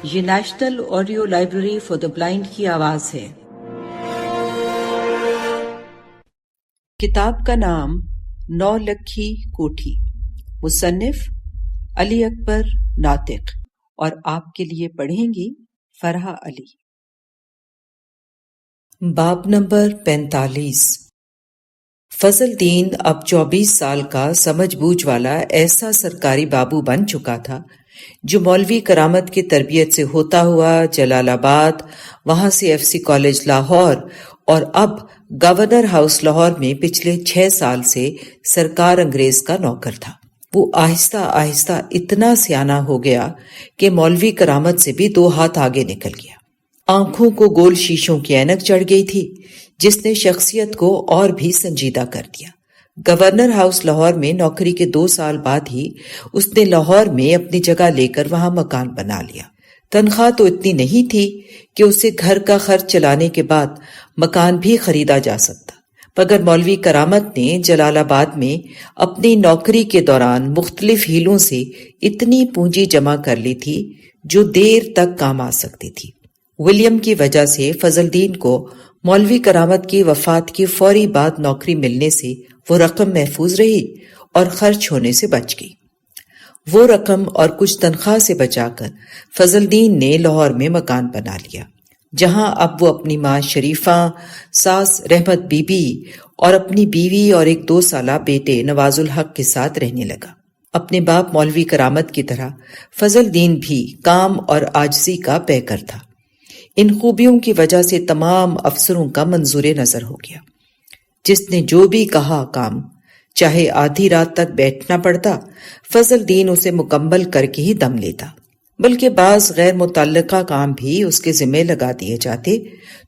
یہ national audio library for the blind کی آواز ہے۔ کتاب کا نام 9 لکھی کوٹھی، مصنف علی اکبر ناطق، اور آپ کے لیے پڑھیں گی فرحہ علی۔ باب نمبر 45۔ فضل دین اب 24 سال کا سمجھ بوجھ والا ایسا سرکاری بابو بن چکا تھا جو مولوی کرامت کی تربیت سے ہوتا ہوا جلال آباد، وہاں سے ایف سی کالج لاہور، اور اب گورنر ہاؤس لاہور میں پچھلے 6 سال سے سرکار انگریز کا نوکر تھا۔ وہ آہستہ آہستہ اتنا سیانہ ہو گیا کہ مولوی کرامت سے بھی 2 ہاتھ آگے نکل گیا۔ آنکھوں کو گول شیشوں کی اینک چڑھ گئی تھی جس نے شخصیت کو اور بھی سنجیدہ کر دیا۔ گورنر ہاؤس لاہور میں نوکری کے 2 سال بعد ہی اس نے لاہور میں اپنی جگہ لے کر وہاں مکان بنا لیا۔ تنخواہ تو اتنی نہیں تھی کہ اسے گھر کا خرچ چلانے کے بعد مکان بھی خریدا جا سکتا، مگر مولوی کرامت نے جلال آباد میں اپنی نوکری کے دوران مختلف ہیلوں سے اتنی پونجی جمع کر لی تھی جو دیر تک کام آ سکتی تھی۔ ولیم کی وجہ سے فضل دین کو مولوی کرامت کی وفات کی فوری بعد نوکری ملنے سے وہ رقم محفوظ رہی اور خرچ ہونے سے بچ گئی۔ وہ رقم اور کچھ تنخواہ سے بچا کر فضل دین نے لاہور میں مکان بنا لیا، جہاں اب وہ اپنی ماں شریفہ، ساس رحمت بی بی اور اپنی بیوی اور ایک 2 سالہ بیٹے نواز الحق کے ساتھ رہنے لگا۔ اپنے باپ مولوی کرامت کی طرح فضل دین بھی کام اور عاجزی کا پیکر تھا۔ ان خوبیوں کی وجہ سے تمام افسروں کا منظور نظر ہو گیا۔ جس نے جو بھی کہا کام، چاہے آدھی رات تک بیٹھنا پڑتا، فضل دین اسے مکمل کر کے ہی دم لیتا، بلکہ بعض غیر متعلقہ کام بھی اس کے ذمہ لگا دیے جاتے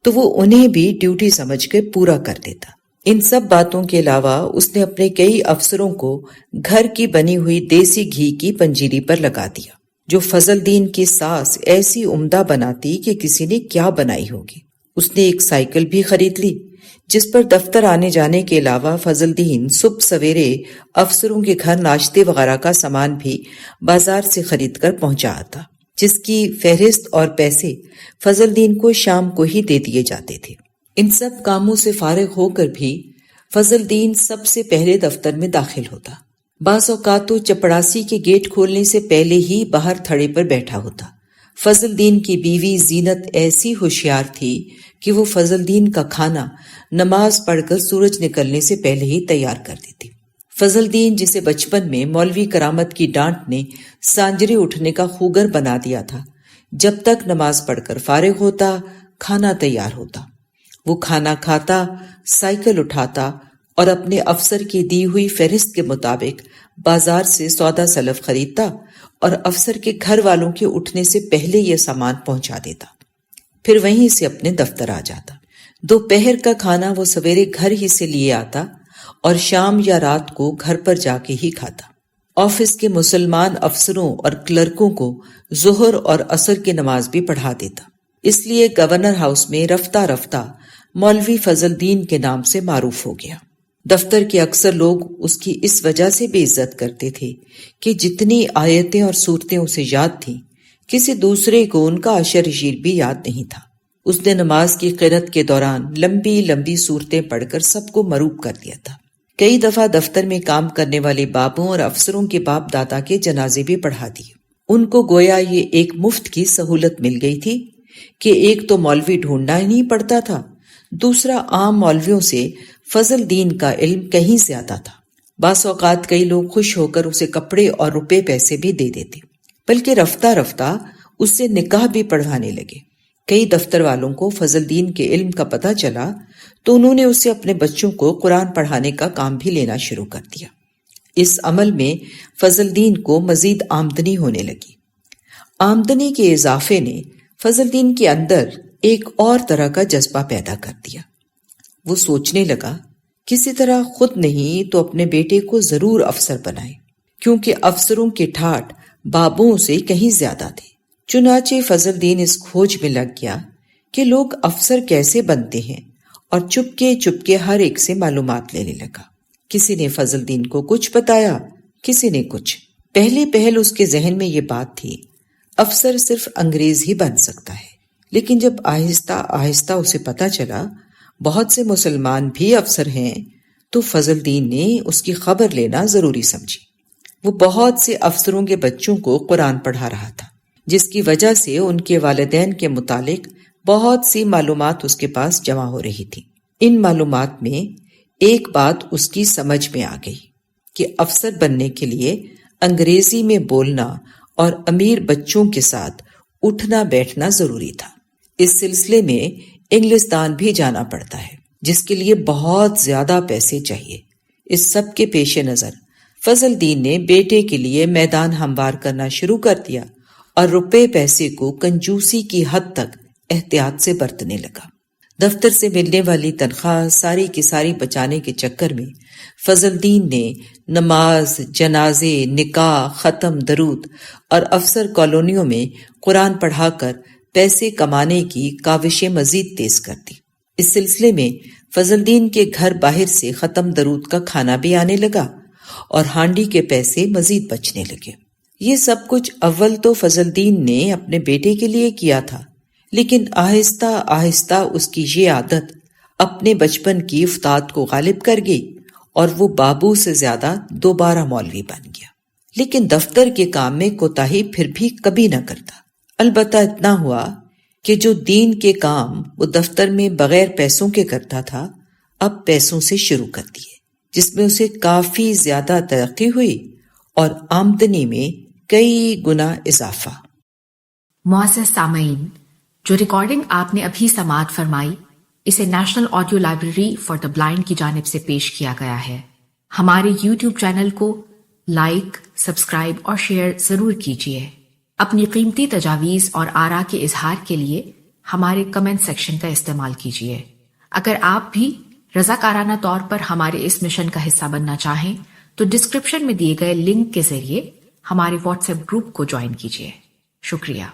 تو وہ انہیں بھی ڈیوٹی سمجھ کے پورا کر دیتا۔ ان سب باتوں کے علاوہ اس نے اپنے کئی افسروں کو گھر کی بنی ہوئی دیسی گھی کی پنجیری پر لگا دیا، جو فضل دین کی ساس ایسی عمدہ بناتی کہ کسی نے کیا بنائی ہوگی۔ اس نے ایک سائیکل بھی خرید لی جس پر دفتر آنے جانے کے علاوہ فضل دین صبح سویرے افسروں کے گھر ناشتے وغیرہ کا سامان بھی بازار سے خرید کر پہنچا آتا، جس کی فہرست اور پیسے فضل دین کو شام کو ہی دے دیے جاتے تھے۔ ان سب کاموں سے فارغ ہو کر بھی فضل دین سب سے پہلے دفتر میں داخل ہوتا۔ بعض اوقات تو چپڑاسی کے گیٹ کھولنے سے پہلے ہی باہر تھڑے پر بیٹھا ہوتا۔ فضل دین کی بیوی زینت ایسی ہوشیار تھی کہ وہ فضل دین کا کھانا نماز پڑھ کر سورج نکلنے سے پہلے ہی تیار کر دیتی۔ فضل دین، جسے بچپن میں مولوی کرامت کی ڈانٹ نے سانجرے اٹھنے کا خوگر بنا دیا تھا، جب تک نماز پڑھ کر فارغ ہوتا کھانا تیار ہوتا۔ وہ کھانا کھاتا، سائیکل اٹھاتا اور اپنے افسر کی دی ہوئی فہرست کے مطابق بازار سے سودا سلف خریدتا اور افسر کے گھر والوں کے اٹھنے سے پہلے یہ سامان پہنچا دیتا، پھر وہیں سے اپنے دفتر آ جاتا۔ دوپہر کا کھانا وہ سویرے گھر ہی سے لیے آتا اور شام یا رات کو گھر پر جا کے ہی کھاتا۔ آفس کے مسلمان افسروں اور کلرکوں کو ظہر اور عصر کی نماز بھی پڑھا دیتا۔ اس لیے گورنر ہاؤس میں رفتہ رفتہ مولوی فضل دین کے نام سے معروف ہو گیا۔ دفتر کے اکثر لوگ اس کی اس وجہ سے بھی عزت کرتے تھے کہ جتنی آیتیں اور صورتیں اسے یاد تھیں، کسی دوسرے کو ان کا عشر شیر بھی یاد نہیں تھا۔ اس نے نماز کی قرات کے دوران لمبی لمبی صورتیں پڑھ کر سب کو مروب کر دیا تھا۔ کئی دفعہ دفتر میں کام کرنے والے بابوں اور افسروں کے باپ دادا کے جنازے بھی پڑھا دیے۔ ان کو گویا یہ ایک مفت کی سہولت مل گئی تھی کہ ایک تو مولوی ڈھونڈنا ہی نہیں پڑتا تھا، دوسرا عام مولویوں سے فضل دین کا علم کہیں زیادہ تھا۔ بعض اوقات کئی لوگ خوش ہو کر اسے کپڑے اور روپے پیسے بھی دے دیتے، بلکہ رفتہ رفتہ اس سے نکاح بھی پڑھوانے لگے۔ کئی دفتر والوں کو فضل دین کے علم کا پتہ چلا تو انہوں نے اسے اپنے بچوں کو قرآن پڑھانے کا کام بھی لینا شروع کر دیا۔ اس عمل میں فضل دین کو مزید آمدنی ہونے لگی۔ آمدنی کے اضافے نے فضل دین کے اندر ایک اور طرح کا جذبہ پیدا کر دیا۔ وہ سوچنے لگا کسی طرح خود نہیں تو اپنے بیٹے کو ضرور افسر بنائے، کیونکہ افسروں کے ٹھاٹ بابوں سے کہیں زیادہ تھے۔ چنانچہ فضل دین اس کھوج میں لگ گیا کہ لوگ افسر کیسے بنتے ہیں، اور چپکے چپکے ہر ایک سے معلومات لینے لگا۔ کسی نے فضل دین کو کچھ بتایا، کسی نے کچھ۔ پہلی پہل اس کے ذہن میں یہ بات تھی، افسر صرف انگریز ہی بن سکتا ہے، لیکن جب آہستہ آہستہ اسے پتہ چلا بہت سے مسلمان بھی افسر ہیں تو فضل الدین نے اس کی خبر لینا ضروری سمجھی۔ وہ بہت سے افسروں کے بچوں کو قرآن پڑھا رہا تھا، جس کی وجہ سے ان کے والدین کے متعلق بہت سی معلومات اس کے پاس جمع ہو رہی تھی۔ ان معلومات میں ایک بات اس کی سمجھ میں آ گئی کہ افسر بننے کے لیے انگریزی میں بولنا اور امیر بچوں کے ساتھ اٹھنا بیٹھنا ضروری تھا۔ اس سلسلے میں انگلستان بھی جانا پڑتا ہے، جس کے لیے بہت زیادہ پیسے چاہیے۔ اس سب کے پیش نظر فضل الدین نے بیٹے کے لیے میدان ہموار کرنا شروع کر دیا اور روپے پیسے کو کنجوسی کی حد تک احتیاط سے برتنے لگا۔ دفتر سے ملنے والی تنخواہ ساری کی ساری بچانے کے چکر میں فضل الدین نے نماز، جنازے، نکاح، ختم، درود اور افسر کالونیوں میں قرآن پڑھا کر پیسے کمانے کی کاوشیں مزید تیز کر دی۔ اس سلسلے میں فضل الدین کے گھر باہر سے ختم درود کا کھانا بھی آنے لگا اور ہانڈی کے پیسے مزید بچنے لگے۔ یہ سب کچھ اول تو فضل الدین نے اپنے بیٹے کے لیے کیا تھا، لیکن آہستہ آہستہ اس کی یہ عادت اپنے بچپن کی افتاد کو غالب کر گئی اور وہ بابو سے زیادہ دوبارہ مولوی بن گیا، لیکن دفتر کے کام میں کوتاہی پھر بھی کبھی نہ کرتا۔ البتہ اتنا ہوا کہ جو دین کے کام وہ دفتر میں بغیر پیسوں کے کرتا تھا، اب پیسوں سے شروع کر دیے، جس میں اسے کافی زیادہ ترقی ہوئی اور آمدنی میں کئی گنا اضافہ۔ معزز سامعین، جو ریکارڈنگ آپ نے ابھی سماعت فرمائی، اسے national audio library for the blind کی جانب سے پیش کیا گیا ہے۔ ہمارے یوٹیوب چینل کو لائک، سبسکرائب اور شیئر ضرور کیجیے۔ اپنی قیمتی تجاویز اور آراء کے اظہار کے لیے ہمارے کمنٹ سیکشن کا استعمال کیجیے۔ اگر آپ بھی رضاکارانہ طور پر ہمارے اس مشن کا حصہ بننا چاہیں تو ڈسکرپشن میں دیے گئے لنک کے ذریعے ہمارے واٹس ایپ گروپ کو جوائن کیجیے۔ شکریہ۔